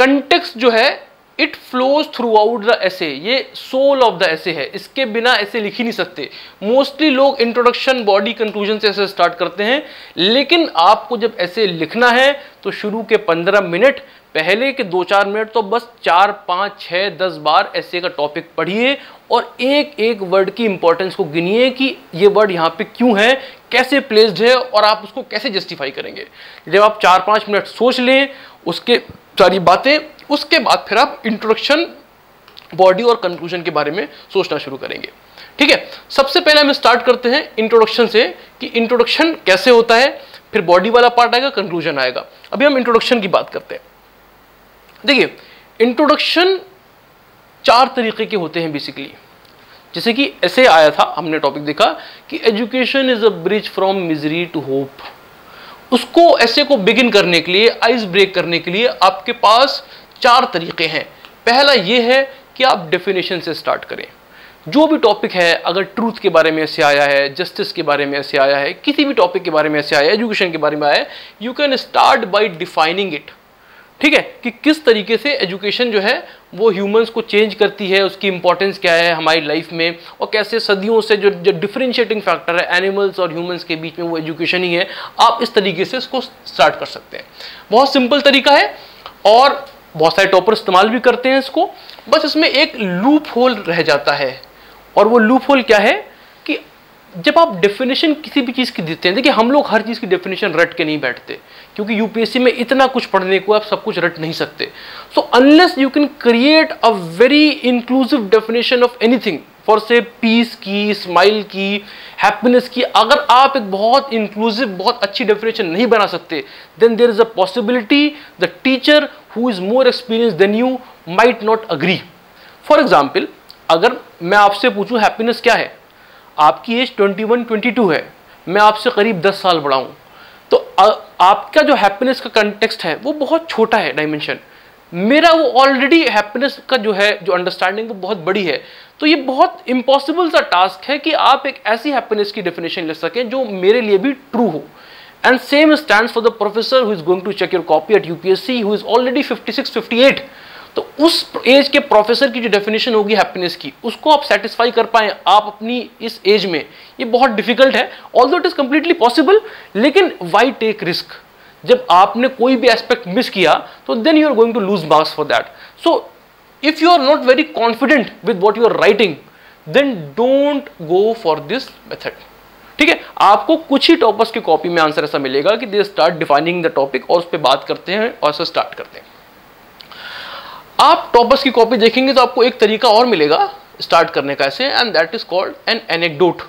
Context जो है it flows through out the ऐसे, ये सोल ऑफ द ऐसे है, इसके बिना ऐसे लिख ही नहीं सकते। मोस्टली लोग इंट्रोडक्शन, बॉडी, कंक्लूजन से ऐसे स्टार्ट करते हैं, लेकिन आपको जब ऐसे लिखना है तो शुरू के 15 मिनट, पहले के 2-4 मिनट तो बस 4, 5, 6, 10 बार ऐसे का टॉपिक पढ़िए और एक एक वर्ड की इंपॉर्टेंस को गिनिए कि ये वर्ड यहाँ पे क्यों है, कैसे प्लेस्ड है और आप उसको कैसे जस्टिफाई करेंगे। जब आप 4-5 मिनट सोच लें उसके सारी बातें, उसके बाद फिर आप इंट्रोडक्शन, बॉडी और कंक्लूजन के बारे में सोचना शुरू करेंगे। ठीक है, सबसे पहले हम स्टार्ट करते हैं इंट्रोडक्शन से कि इंट्रोडक्शन कैसे होता है, फिर बॉडी वाला पार्ट आएगा, कंक्लूजन आएगा। अभी हम इंट्रोडक्शन की बात करते हैं। देखिए, इंट्रोडक्शन 4 तरीके के होते हैं बेसिकली। जैसे कि ऐसे आया था, हमने टॉपिक देखा कि education is a bridge from misery to hope. उसको ऐसे को बिगिन करने के लिए, आइस ब्रेक करने के लिए आपके पास 4 तरीके हैं। पहला ये है कि आप डेफिनेशन से स्टार्ट करें। जो भी टॉपिक है, अगर ट्रूथ के बारे में ऐसे आया है, जस्टिस के बारे में ऐसे आया है, किसी भी टॉपिक के बारे में ऐसे आया है, एजुकेशन के बारे में आया है, you can start by defining it. ठीक है, कि किस तरीके से एजुकेशन जो है वो ह्यूमंस को चेंज करती है, उसकी इंपॉर्टेंस क्या है हमारी लाइफ में, और कैसे सदियों से जो डिफरेंशिएटिंग फैक्टर है एनिमल्स और ह्यूमंस के बीच में वो एजुकेशन ही है। आप इस तरीके से इसको स्टार्ट कर सकते हैं। बहुत सिंपल तरीका है और बहुत सारे टॉपर इस्तेमाल भी करते हैं इसको। बस इसमें एक लूप होल रह जाता है, और वो लूप होल क्या है कि जब आप डेफिनेशन किसी भी चीज़ की देते हैं, देखिए हम लोग हर चीज़ की डेफिनेशन रट के नहीं बैठते, क्योंकि यूपीएससी में इतना कुछ पढ़ने को आप सब कुछ रट नहीं सकते। So unless you can create a very inclusive definition of anything, for से पीस की, स्माइल की, हैप्पीनेस की, अगर आप एक बहुत इंक्लूसिव, बहुत अच्छी डेफिनेशन नहीं बना सकते, then there is a possibility the teacher who is more experience then you might not agree. For example, अगर मैं आपसे पूछूं हैप्पीनेस क्या है, आपकी एज 21-22 है, मैं आपसे करीब 10 साल बड़ा हूं, तो आपका जो हैप्पीनेस का कंटेक्स्ट है वो बहुत छोटा है डायमेंशन, मेरा वो ऑलरेडी हैप्पीनेस का जो है जो अंडरस्टैंडिंग वो बहुत बड़ी है। तो ये बहुत इम्पॉसिबल सा टास्क है कि आप एक ऐसी हैप्पीनेस की डेफिनेशन ले सकें जो मेरे लिए भी ट्रू हो। And same stands for the professor who is going to check your copy at UPSC, who is already 56-58। तो उस एज के प्रोफेसर की जो डेफिनेशन होगी हैप्पीनेस की, उसको आप सेटिस्फाई कर पाएं आप अपनी इस एज में, ये बहुत डिफिकल्ट है। Although it is completely possible, लेकिन व्हाई टेक रिस्क? जब आपने कोई भी एस्पेक्ट मिस किया तो then you are going to lose marks for that. So if you are not very confident with what you are writing, then don't go for this method. ठीक है, आपको कुछ ही टॉपर्स की कॉपी में answer ऐसा मिलेगा कि they start defining the topic और उस पर बात करते हैं और ऐसा स्टार्ट करते हैं। आप टॉपर्स की कॉपी देखेंगे तो आपको एक तरीका और मिलेगा स्टार्ट करने का ऐसे, and that is called an anecdote.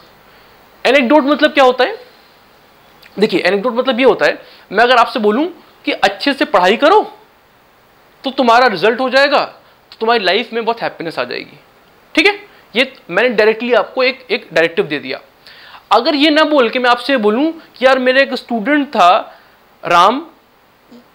Anecdote मतलब क्या होता है? देखिए, एनेक्डोट मतलब ये होता है, मैं अगर आपसे बोलूं कि अच्छे से पढ़ाई करो तो तुम्हारा रिजल्ट हो जाएगा, तो तुम्हारी लाइफ में बहुत हैप्पीनेस आ जाएगी। ठीक है, ये मैंने डायरेक्टली आपको एक डायरेक्टिव दे दिया। अगर ये ना बोल के मैं आपसे बोलूं कि यार मेरा एक स्टूडेंट था राम,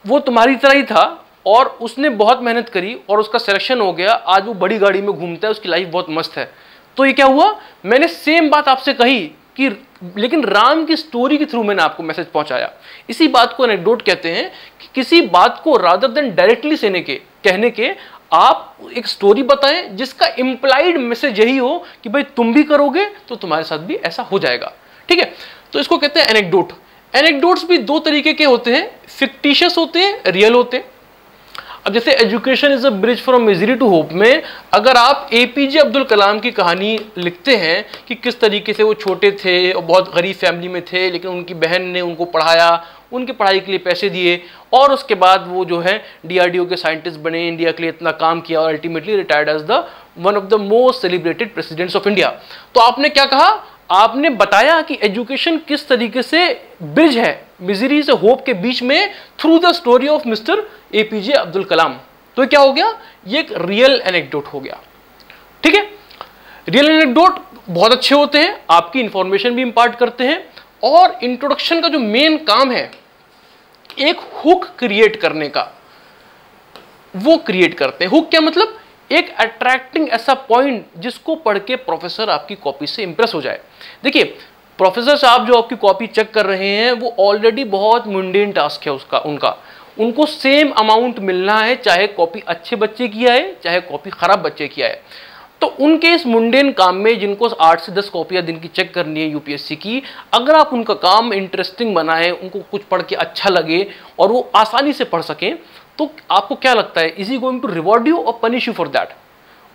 वो तुम्हारी तरह ही था और उसने बहुत मेहनत करी और उसका सिलेक्शन हो गया, आज वो बड़ी गाड़ी में घूमता है, उसकी लाइफ बहुत मस्त है, तो ये क्या हुआ? मैंने सेम बात आपसे कही कि लेकिन राम की स्टोरी के थ्रू मैंने आपको मैसेज पहुंचाया। इसी बात को एनेक्डोट कहते हैं कि किसी बात को रादर देन डायरेक्टली कहने के आप एक स्टोरी बताएं जिसका इंप्लाइड मैसेज यही हो कि भाई तुम भी करोगे तो तुम्हारे साथ भी ऐसा हो जाएगा। ठीक है, तो इसको कहते हैं एनेक्डोट। एनेक्डोट्स भी 2 तरीके के होते हैं, फिक्टिशियस होते हैं, रियल होते हैं। अब जैसे education is a bridge from misery to hope में अगर आप एपीजे अब्दुल कलाम की कहानी लिखते हैं कि किस तरीके से वो छोटे थे और बहुत गरीब फैमिली में थे, लेकिन उनकी बहन ने उनको पढ़ाया, उनकी पढ़ाई के लिए पैसे दिए और उसके बाद वो जो है डीआरडीओ के साइंटिस्ट बने, इंडिया के लिए इतना काम किया और ultimately retired as the one of the most celebrated presidents of India. तो आपने क्या कहा? आपने बताया कि एजुकेशन किस तरीके से ब्रिज है मिजरी से होप के बीच में through the story of mister APJ Abdul Kalam. तो क्या हो गया? ये एक रियल एनेक्डोट हो गया। ठीक है, रियल एनेक्डोट बहुत अच्छे होते हैं, आपकी इंफॉर्मेशन भी इंपार्ट करते हैं, और इंट्रोडक्शन का जो मेन काम है एक हुक क्रिएट करने का, वो क्रिएट करते हैं। हुक क्या मतलब? एक अट्रैक्टिंग ऐसा पॉइंट जिसको पढ़ के प्रोफेसर आपकी कॉपी से इंप्रेस हो जाए। देखिए, प्रोफेसर साहब जो आपकी कॉपी चेक कर रहे हैं वो ऑलरेडी बहुत मुंडेन टास्क है उनका। उनको सेम अमाउंट मिलना है, चाहे कॉपी अच्छे बच्चे की आए चाहे कॉपी खराब बच्चे की आए। तो उनके इस मुंडेन काम में जिनको 8 से 10 कॉपियां दिन की चेक करनी है यूपीएससी की, अगर आप उनका काम इंटरेस्टिंग बनाएं, उनको कुछ पढ़ के अच्छा लगे और वो आसानी से पढ़ सकें, तो आपको क्या लगता है, is he going to reward you और punish you for that?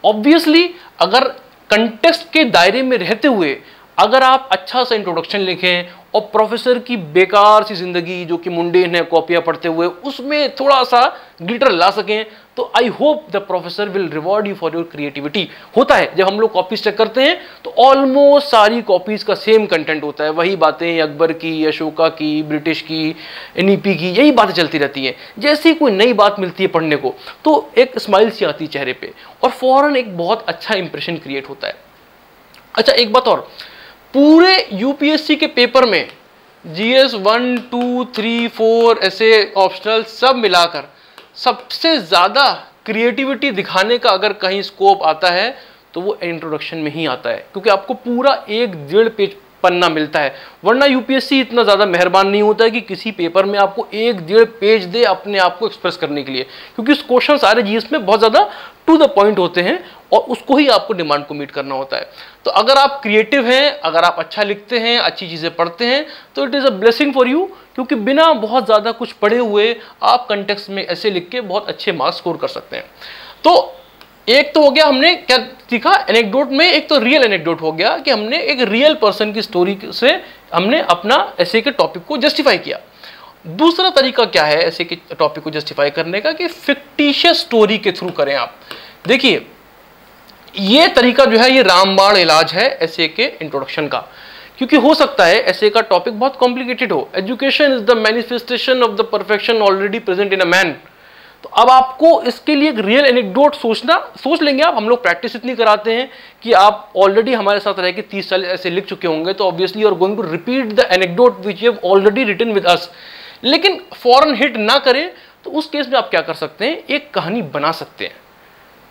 Obviously अगर कंटेक्स्ट के दायरे में रहते हुए अगर आप अच्छा सा इंट्रोडक्शन लिखें और प्रोफेसर की बेकार सी जिंदगी जो कि मुंडेन है कॉपियां पढ़ते हुए उसमें थोड़ा सा ग्लिटर ला सकें, तो I hope the professor will reward you for your creativity. होता है जब हम लोग कॉपीज चेक करते हैं तो ऑलमोस्ट सारी कॉपीज का सेम कंटेंट होता है, वही बातें अकबर की, अशोका की, ब्रिटिश की, एनईपी की, यही बातें चलती रहती हैं। जैसे ही कोई नई बात मिलती है पढ़ने को तो एक स्माइल सी आती है चेहरे पे और फौरन एक बहुत अच्छा इंप्रेशन क्रिएट होता है। अच्छा एक बात और, पूरे यूपीएससी के पेपर में जीएस 1, 2, 3, 4 ऐसे ऑप्शनल सब मिलाकर सबसे ज़्यादा क्रिएटिविटी दिखाने का अगर कहीं स्कोप आता है तो वो इंट्रोडक्शन में ही आता है, क्योंकि आपको पूरा 1-1.5 पेज पन्ना मिलता है। वरना यूपीएससी इतना ज़्यादा मेहरबान नहीं होता है कि किसी पेपर में आपको 1-1.5 पेज दे अपने आप को एक्सप्रेस करने के लिए, क्योंकि क्वेश्चन सारे जीएस में बहुत ज़्यादा टू द पॉइंट होते हैं और उसको ही आपको डिमांड को मीट करना होता है। तो अगर आप क्रिएटिव हैं, अगर आप अच्छा लिखते हैं, अच्छी चीज़ें पढ़ते हैं, तो it is a blessing for you, क्योंकि बिना बहुत ज़्यादा कुछ पढ़े हुए आप कंटेक्स्ट में ऐसे लिख के बहुत अच्छे मार्क्स स्कोर कर सकते हैं। तो एक तो हो गया हमने क्या सीखा एनेक्डोट में, एक तो रियल एनेक्डोट हो गया कि हमने एक रियल पर्सन की स्टोरी से हमने अपना ऐसे के टॉपिक को जस्टिफाई किया। दूसरा तरीका क्या है ऐसे के टॉपिक को जस्टिफाई करने का, कि फिक्टिशियस स्टोरी के थ्रू करें आप। देखिए ये तरीका जो है ये रामबाण इलाज है ऐसे के इंट्रोडक्शन का, क्योंकि हो सकता है ऐसे का टॉपिक बहुत कॉम्प्लिकेटेड हो। Education is the manifestation of the perfection already present in a man. तो अब आपको इसके लिए एक रियल एनेक्डोट सोच लेंगे आप। हम लोग प्रैक्टिस इतनी कराते हैं कि आप ऑलरेडी हमारे साथ रह के 30 साल ऐसे लिख चुके होंगे, तो obviously you are going to repeat the anecdote which you have already written with us. लेकिन फॉरन हिट ना करे तो उस केस में आप क्या कर सकते हैं, एक कहानी बना सकते हैं।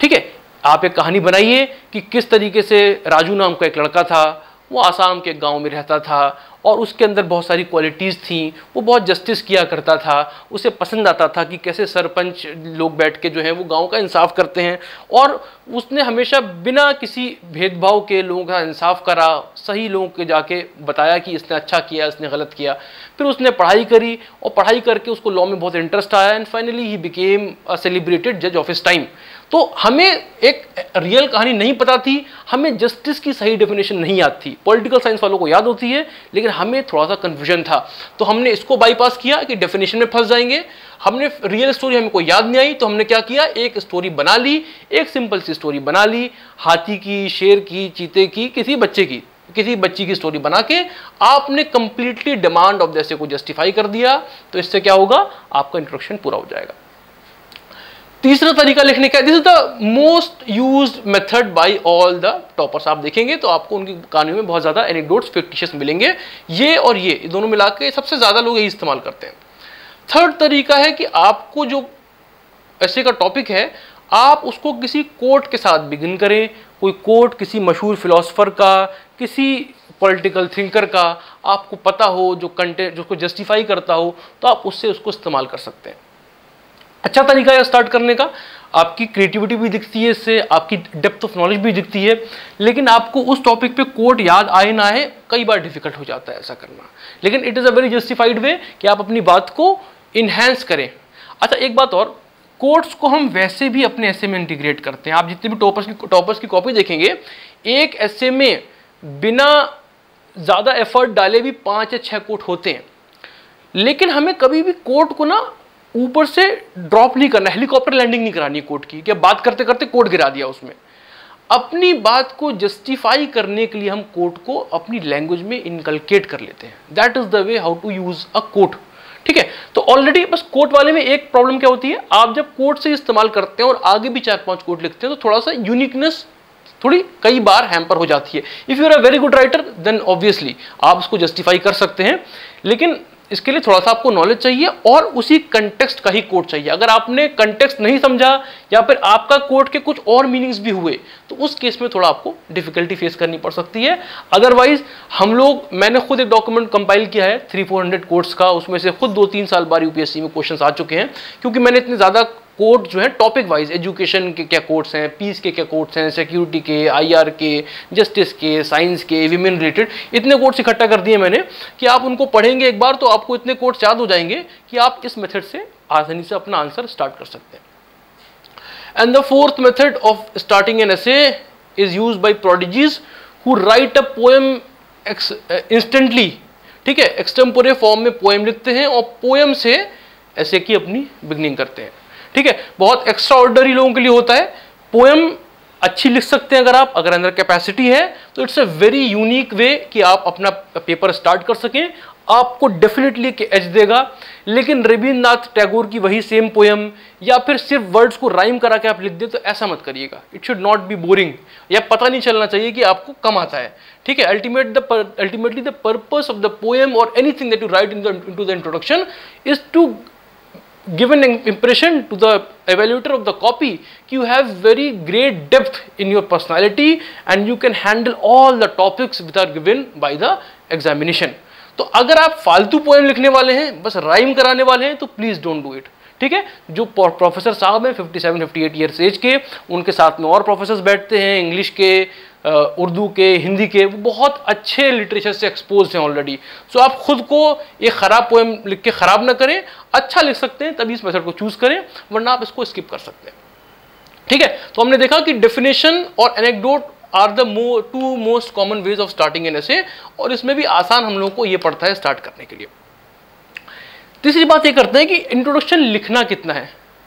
ठीक है, आप एक कहानी बनाइए कि किस तरीके से राजू नाम का एक लड़का था, वो आसाम के गांव में रहता था और उसके अंदर बहुत सारी क्वालिटीज़ थी, वो बहुत जस्टिस किया करता था, उसे पसंद आता था कि कैसे सरपंच लोग बैठ के जो है वो गांव का इंसाफ करते हैं, और उसने हमेशा बिना किसी भेदभाव के लोगों का इंसाफ करा, सही लोगों के जाके बताया कि इसने अच्छा किया, इसने गलत किया। फिर उसने पढ़ाई करी और पढ़ाई करके उसको लॉ में बहुत इंटरेस्ट आया and finally he became a celebrated जज ऑफ हिज टाइम। तो हमें एक रियल कहानी नहीं पता थी, हमें जस्टिस की सही डेफिनेशन नहीं याद थी। पॉलिटिकल साइंस वालों को याद होती है, लेकिन हमें थोड़ा सा कंफ्यूजन था, तो हमने इसको बाईपास किया कि डेफिनेशन में फंस जाएंगे। हमने रियल स्टोरी हमें कोई याद नहीं आई, तो हमने क्या किया, एक स्टोरी बना ली, एक सिंपल सी स्टोरी बना ली, हाथी की, शेर की, चीते की, किसी बच्ची की स्टोरी बना के आपने कंप्लीटली डिमांड ऑफ जैसे को जस्टिफाई कर दिया। तो इससे क्या होगा, आपका इंट्रोडक्शन पूरा हो जाएगा। तीसरा तरीका लिखने का, this is the most used method by all the toppers. आप देखेंगे तो आपको उनकी कहानियों में बहुत ज्यादा एनेक्डोट्स फिक्टिशियस मिलेंगे। ये और ये दोनों मिला के सबसे ज्यादा लोग यही इस्तेमाल करते हैं। थर्ड तरीका है कि आपको जो ऐसे का टॉपिक है आप उसको किसी कोट के साथ बिगिन करें, कोई कोट किसी मशहूर फिलोसफर का, किसी पॉलिटिकल थिंकर का आपको पता हो, जो कंटेंट जो जस्टिफाई करता हो, तो आप उससे उसको इस्तेमाल कर सकते हैं। अच्छा तरीका है स्टार्ट करने का, आपकी क्रिएटिविटी भी दिखती है इससे, आपकी डेप्थ ऑफ नॉलेज भी दिखती है। लेकिन आपको उस टॉपिक पे कोट याद आए ना आए, कई बार डिफिकल्ट हो जाता है ऐसा करना, लेकिन it is a very justified way कि आप अपनी बात को इन्हेंस करें। अच्छा एक बात और, कोट्स को हम वैसे भी अपने एसे में इंटीग्रेट करते हैं। आप जितने भी टॉपर्स की कॉपी देखेंगे, एक एसे में बिना ज़्यादा एफर्ट डाले भी 5 या 6 कोट होते हैं, लेकिन हमें कभी भी कोट को ना ऊपर से ड्रॉप नहीं करना, हेलीकॉप्टर लैंडिंग नहीं करानी कोट की, क्या बात करते करते कोट गिरा दिया उसमें। अपनी बात को जस्टिफाई करने के लिए हम कोट को अपनी लैंग्वेज में इनकलकेट कर लेते हैं। That is the way how to use a quote. ठीक है, तो ऑलरेडी बस कोट वाले में एक प्रॉब्लम क्या होती है, आप जब कोट से इस्तेमाल करते हैं और आगे भी 4-5 कोट लिखते हैं तो थोड़ा सा यूनिकनेस थोड़ी कई बार हैम्पर हो जाती है। If you are a very good writer then obviously आप उसको जस्टिफाई कर सकते हैं, लेकिन इसके लिए थोड़ा सा आपको नॉलेज चाहिए और उसी कंटेक्स्ट का ही कोट चाहिए। अगर आपने कंटेक्स्ट नहीं समझा या फिर आपका कोट के कुछ और मीनिंग्स भी हुए तो उस केस में थोड़ा आपको डिफिकल्टी फेस करनी पड़ सकती है। अदरवाइज मैंने खुद एक डॉक्यूमेंट कंपाइल किया है 300-400 कोट्स का, उसमें से खुद 2-3 साल बार यूपीएससी में क्वेश्चंस आ चुके हैं, क्योंकि मैंने इतने ज्यादा कोड जो है टॉपिक वाइज, एजुकेशन के क्या कोड्स हैं, पीस के क्या कोड्स हैं, सिक्योरिटी के, आईआर के, जस्टिस के, साइंस के, विमेन रिलेटेड, इतने कोड्स इकट्ठा कर दिए मैंने कि आप उनको पढ़ेंगे एक बार तो आपको इतने कोड्स याद हो जाएंगे कि आप इस मेथड से आसानी से अपना आंसर स्टार्ट कर सकते हैं। And the fourth method of starting an essay is used by prodigies who right a poem instantly. ठीक है, एक्सटेम्पोरे फॉर्म में पोएम लिखते हैं और पोएम से एसे की अपनी बिगनिंग करते हैं। ठीक है, बहुत एक्स्ट्रा ऑर्डिनरी लोगों के लिए होता है। पोएम अच्छी लिख सकते हैं अगर अंदर कैपेसिटी है तो it's a very unique way कि आप अपना पेपर स्टार्ट कर सकें। आपको डेफिनेटली एज देगा। लेकिन रविन्द्रनाथ टैगोर की वही सेम पोएम या फिर सिर्फ वर्ड्स को राइम करा के आप लिख दे तो ऐसा मत करिएगा। It should not be boring, या पता नहीं चलना चाहिए कि आपको कम आता है। ठीक है, ultimately the purpose of the poem और anything that you write into the introduction is to give an impression to the evaluator of the copy कि you have very great depth in your personality and you can handle all the topics which are given by the examination। तो अगर आप फालतू poem लिखने वाले हैं, बस rhyme कराने वाले हैं, तो प्लीज डोंट डू इट। ठीक है, जो प्रोफेसर साहब हैं 57-58 ईयर्स एज के, उनके साथ में और प्रोफेसर्स बैठते हैं इंग्लिश के, उर्दू के, हिंदी के, वो बहुत अच्छे लिटरेचर से एक्सपोज हैं ऑलरेडी। सो आप खुद को एक खराब पोएम लिख के खराब ना करें, अच्छा लिख सकते हैं तभी इस मेथड को चूज करें, वरना आप इसको स्किप कर सकते हैं। ठीक है, तो हमने देखा कि डेफिनेशन और anecdote are the two most common ways of starting an essay, और इसमें भी आसान हम लोगों को ये पड़ता है स्टार्ट करने के लिए। तीसरी बात ये करते हैं कि इंट्रोडक्शन लिखना कितना है।